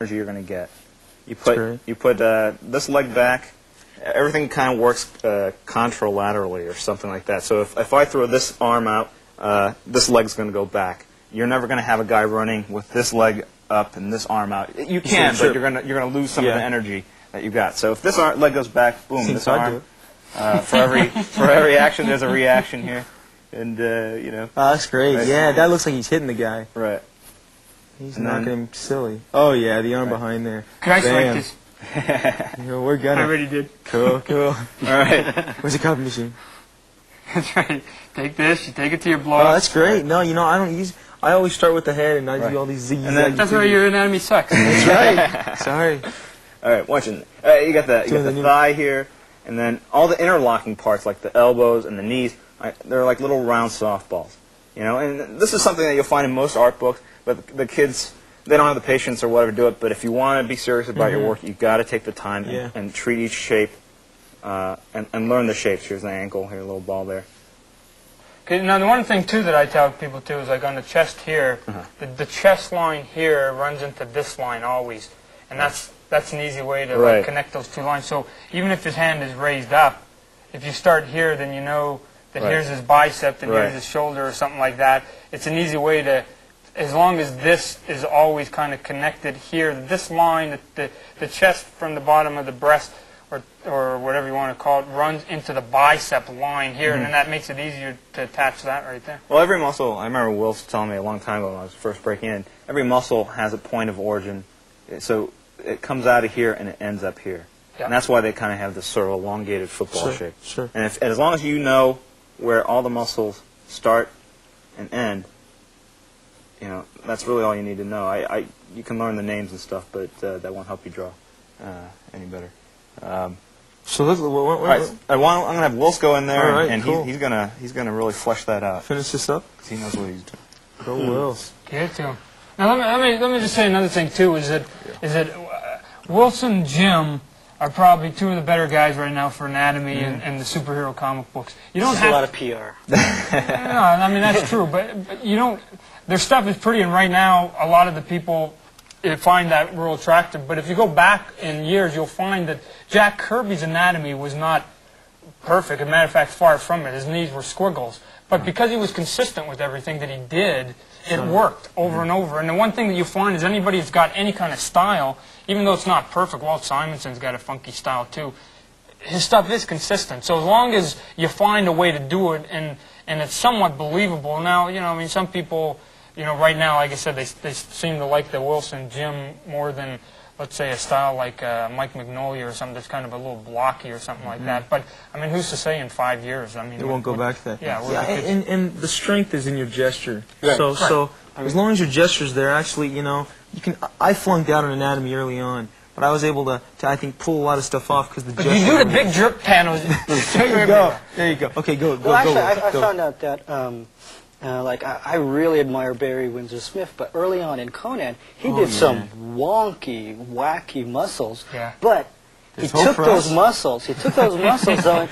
energy you're going to get. You put this leg back. Everything kind of works contralaterally or something like that. So if I throw this arm out, this leg's going to go back. You're never going to have a guy running with this leg up and this arm out. You can, but you're going to lose some of the energy that you got. So if this leg goes back, boom, this arm. For every action, there's a reaction here, and you know. Oh, that's great. Right. Yeah, that looks like he's hitting the guy. Right. He's knocking him silly. Oh yeah, the arm behind there. Can I select this? We're gonna. I already did. Cool, cool. All right. Where's the copy machine? That's right. Take this. You take it to your blow. Oh, that's great. No, you know I don't use. I always start with the head, and I do all these zigzags. That's why your anatomy sucks. That's right. Sorry. All right, watching. You got the thigh here, and then all the interlocking parts, like the elbows and the knees. They're like little round softballs. You know, and this is something that you'll find in most art books, but the kids, they don't have the patience or whatever to do it. But if you want to be serious about your work, you've got to take the time and treat each shape and learn the shapes. Here's the ankle, here's a little ball there. Okay, now the one thing too that I tell people too is like on the chest here, the chest line here runs into this line always, and that's an easy way to like, connect those two lines. So even if his hand is raised up, if you start here, then you know that here's his bicep and here's his shoulder or something like that. It's an easy way to, as long as this is always kind of connected here, this line, the chest from the bottom of the breast or whatever you want to call it, runs into the bicep line here, and then that makes it easier to attach that right there. Well, every muscle, I remember Will telling me a long time ago when I was first breaking in, every muscle has a point of origin. So it comes out of here and it ends up here. Yeah. And that's why they kind of have this sort of elongated football shape. Sure. And as long as you know where all the muscles start and end, you know, that's really all you need to know. You can learn the names and stuff, but that won't help you draw any better. So look, I'm going to have Wills go in there, and cool. he's gonna really flesh that out. Finish this up, because he knows what he's doing. Go Wills. Get it to him. Now let me just say another thing too. Is that Wilson and Jim are probably two of the better guys right now for anatomy and the superhero comic books. You don't have a lot of PR. No, I mean that's true, but you don't. Their stuff is pretty, and right now a lot of the people find that real attractive. But if you go back in years, you'll find that Jack Kirby's anatomy was not perfect. As a matter of fact, far from it. His knees were squiggles. But because he was consistent with everything that he did, it worked over and over. And the one thing that you find is anybody who's got any kind of style, even though it's not perfect, Walt Simonson's got a funky style too, his stuff is consistent. So as long as you find a way to do it and it's somewhat believable. Now, you know, I mean, some people, you know, right now, like I said, they seem to like the Wilson Jim more than, let's say, a style like Mike Mignola or something that's kind of a little blocky or something like that. But, I mean, who's to say in 5 years? I mean, it won't go back to that. Yeah, and the strength is in your gesture. Right. So as long as your gesture's there, actually, you know, you can. I flunked out on anatomy early on, but I was able to I think, pull a lot of stuff off because the gesture. You do the big jerk panels. There you go. There you go. Okay, go. Well, actually, I found out that. Like I really admire Barry Windsor Smith, but early on in Conan, he did some wonky, wacky muscles. Yeah. But he took those muscles. He took those muscles. But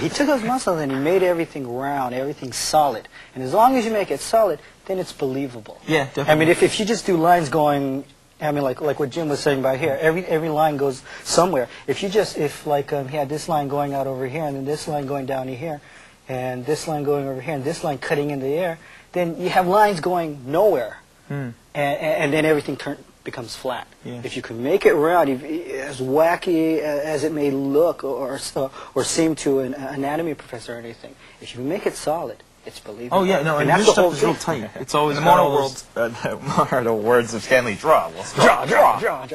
he took those muscles and he made everything round, everything solid. And as long as you make it solid, then it's believable. Yeah, definitely. I mean, if you just do lines going, I mean, like what Jim was saying about here, every line goes somewhere. If he had this line going out over here and then this line going down to here, and this line going over here, and this line cutting in the air, then you have lines going nowhere, and then everything becomes flat. Yeah. If you can make it round, as wacky as it may look or seem to an anatomy professor or anything, if you make it solid, it's believable. Oh yeah, no, and that's your stuff is real tight. It's always the mortal words of Stanley. Draw. Draw.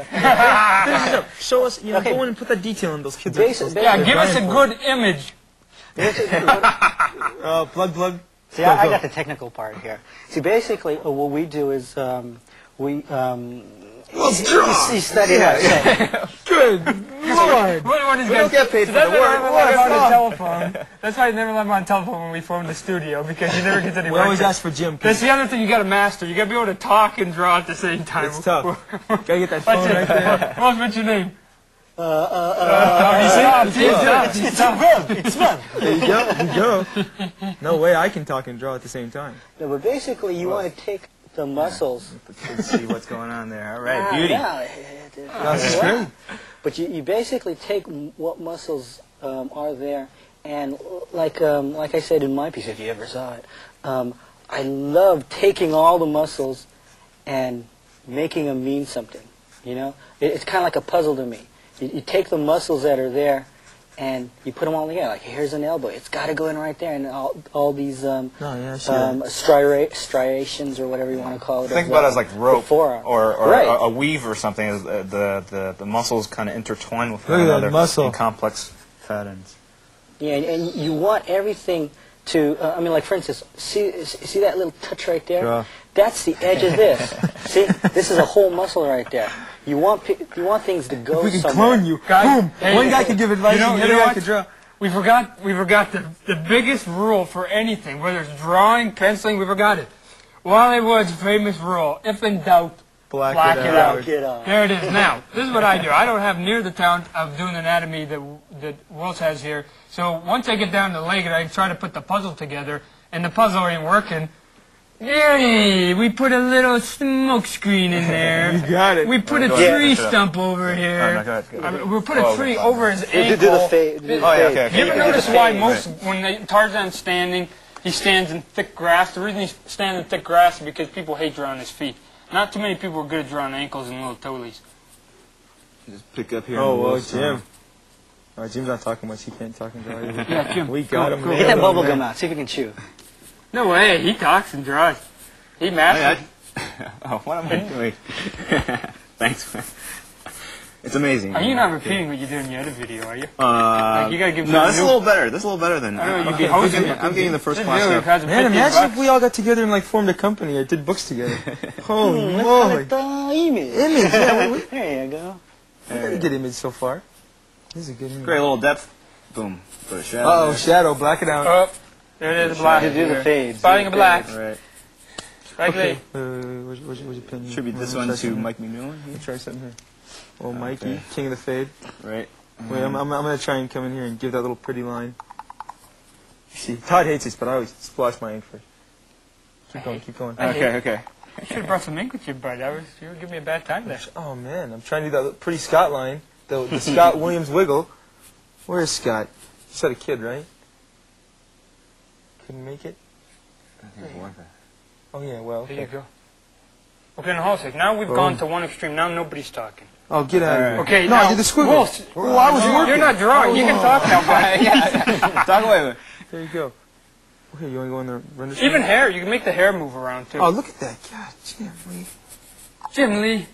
Show us, go in and put that detail in those kids. Yeah, give us a good image. Plug. See, I got the technical part here. See, basically, what we do is we study that. Good Lord! We don't get paid for the work. That's why I never let him on telephone when we phone the studio, because you never get any work. We always ask for Jim. That's the other thing you got to master. You got to be able to talk and draw at the same time. It's tough. Gotta get that phone right there. What's your name? It's Smith. There you go. No way I can talk and draw at the same time. No, but basically you want to the muscles. Let the kids see what's going on there. All right, beauty. Yeah, This is great. But you basically take what muscles are there, and like I said in my piece, if you ever saw it, I love taking all the muscles and making them mean something. You know, it's kind of like a puzzle to me. You take the muscles that are there, and you put them all together. Like, here's an elbow. It's got to go in right there, and all these striations or whatever you want to call it. Think about it as like rope or Right. a weave or something. As the muscles kind of intertwine with one Look at that another muscle. in complex patterns. Yeah, and you want everything to. I mean, like for instance, see that little touch right there? Yeah. That's the edge of this. See, this is a whole muscle right there. You want things to go We can somewhere. clone you. Guys, Boom. hey, One guy could give advice, and the other guy could draw. We forgot the biggest rule for anything, whether it's drawing, penciling, we forgot it. Wally Wood's famous rule, if in doubt, black it out. Get on. There it is. Now, this is what I do. I don't have near the talent of doing anatomy that Wills has here. So once I get down to the leg and I try to put the puzzle together, and the puzzle ain't working, hey, we put a little smoke screen in there. You got it. We put a Go ahead. tree stump over here. No, go ahead, go ahead. I mean, we'll put a tree over his Do ankle. the fade. Do the Oh, yeah, fade. okay, okay. You ever Yeah, notice yeah, why yeah. most, when Tarzan's standing, he stands in thick grass? The reason he stands in thick grass is because people hate drawing his feet. Not too many people are good at drawing ankles and little toelies. Just pick up here. Oh, well, Will's, Jim. Jim's not talking much. He can't talk and draw either. Yeah, Jim. We got him. Get that bubble gum out. See if you can chew. No way, he talks and draws. He masters. Oh, what am I doing? Thanks. It's amazing. Are you not repeating what you did in your other video, are you? Like you gotta give no, me this is a little better. This is a little better than. I know, you'd be I'm hosting getting- it. I'm getting the first This class video stuff. costs Man, 50 imagine bucks. if we all got together and like formed a company or did books together. Holy moly. Image. Image. Yeah, we There you go. didn't get image so far. This is a good image. Great little depth. Boom. Put a shadow. Oh, there. shadow. Black it out. Oh, there it is, black. You do the fade. Spotting a black. Right. Right Okay. there. Where's your pen? Attribute this Wanna one try to something? Mike McMillan. Let me try something here. Oh, Mikey, Okay. king of the fade. Right. Wait, I'm going to try and come in here and give that little pretty line. You see, Todd hates this, but I always splash my ink first. Keep going, keep going. I hate Okay. Okay. You should have brought some ink with you, bud. You would give me a bad time there. Oh, man, I'm trying to do that pretty Scott line, the Scott Williams wiggle. Where is Scott? You said a kid, right? Couldn't make it? Oh, yeah, well, There you okay. go. Okay, now hold on a sec. Now we've gone to one extreme. Now nobody's talking. Oh, get out of here. Okay, No, now, I did the squiggle. Wolf, Oh, I was working. you're not drawing. You can talk now, bud. Talk away with. There you go. Okay, you want to go in the render screen? Even hair. You can make the hair move around, too. Oh, look at that. God, Jim Lee. Jim Lee.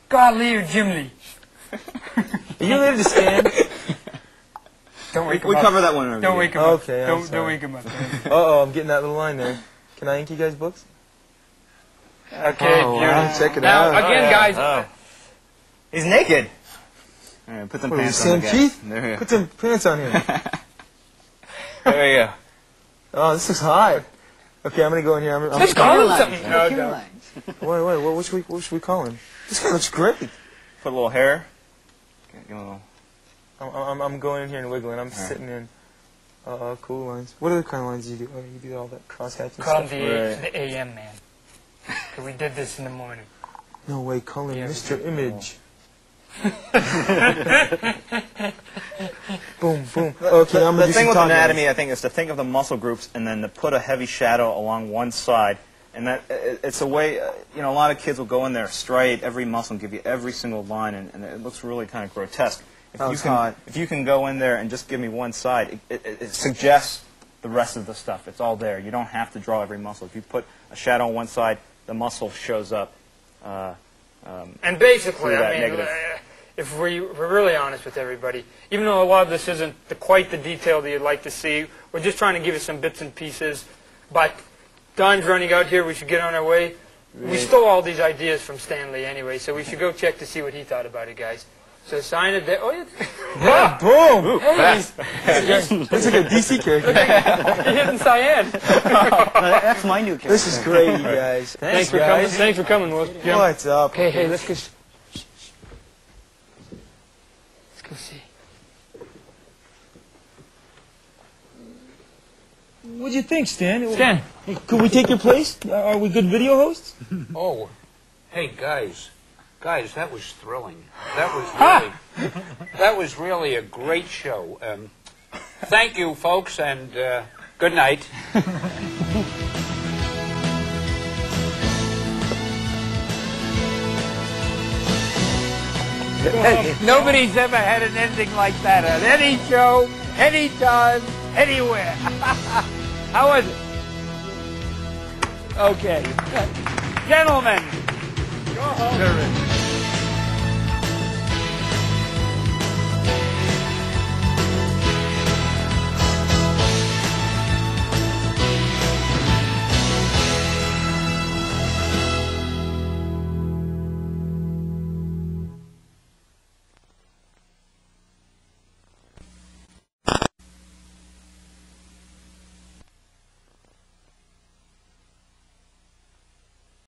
God Lee or Jim Lee? Are you ready to stand? Don't wake him We up. cover that one already. Don't wake him up. Okay, I'm Don't sorry. wake him up. Uh-oh, I'm getting that little line there. Can I ink you guys' books? Okay, Oh, wow. beautiful. Check it now, out. again, guys, Oh. He's naked. All right, put them What, pants Sam on again. Keith? There you Put some pants on here. There you go. Oh, this looks hot. Okay, I'm going to go in here. I'm let's call him something. No, no. Carolines. Wait, what should we call him? This guy looks great. Put a little hair. Give him a little. I'm going in here and wiggling. I'm sitting in cool lines. What other kind of lines do you do? Oh, you do all that cross-hatching Call him stuff? the AM man. 'Cause we did this in the morning. No way, call him Yeah, we Mr. did. Image. Boom, boom. Okay, I'm going to The do thing some with talking. anatomy, I think, is to think of the muscle groups and then to put a heavy shadow along one side. And that it's a way, a lot of kids will go in there, striate every muscle and give you every single line, and it looks really kind of grotesque. If you can go in there and just give me one side, it suggests the rest of the stuff. It's all there. You don't have to draw every muscle. If you put a shadow on one side, the muscle shows up. And basically, Through that I mean, negative. if we're really honest with everybody, even though a lot of this isn't quite the detail that you'd like to see, we're just trying to give you some bits and pieces. But time's running out here. We should get on our way. We stole all these ideas from Stanley anyway, so we should go check to see what he thought about it, guys. So sign it there. Oh, Yeah, boom. hey, Looks like a DC character. he hit in cyan. That's my new character. This is great, you guys. Thanks for coming. Thanks for coming, Will. Jim. What's up? Hey, let's go. Let's go see. What'd you think, Stan? Stan. Hey, could we take your place? Are we good video hosts? Oh, hey guys, that was thrilling. That was really a great show. Thank you, folks, and good night. Nobody's ever had an ending like that on any show, anytime, anywhere. How was it? Okay. Gentlemen.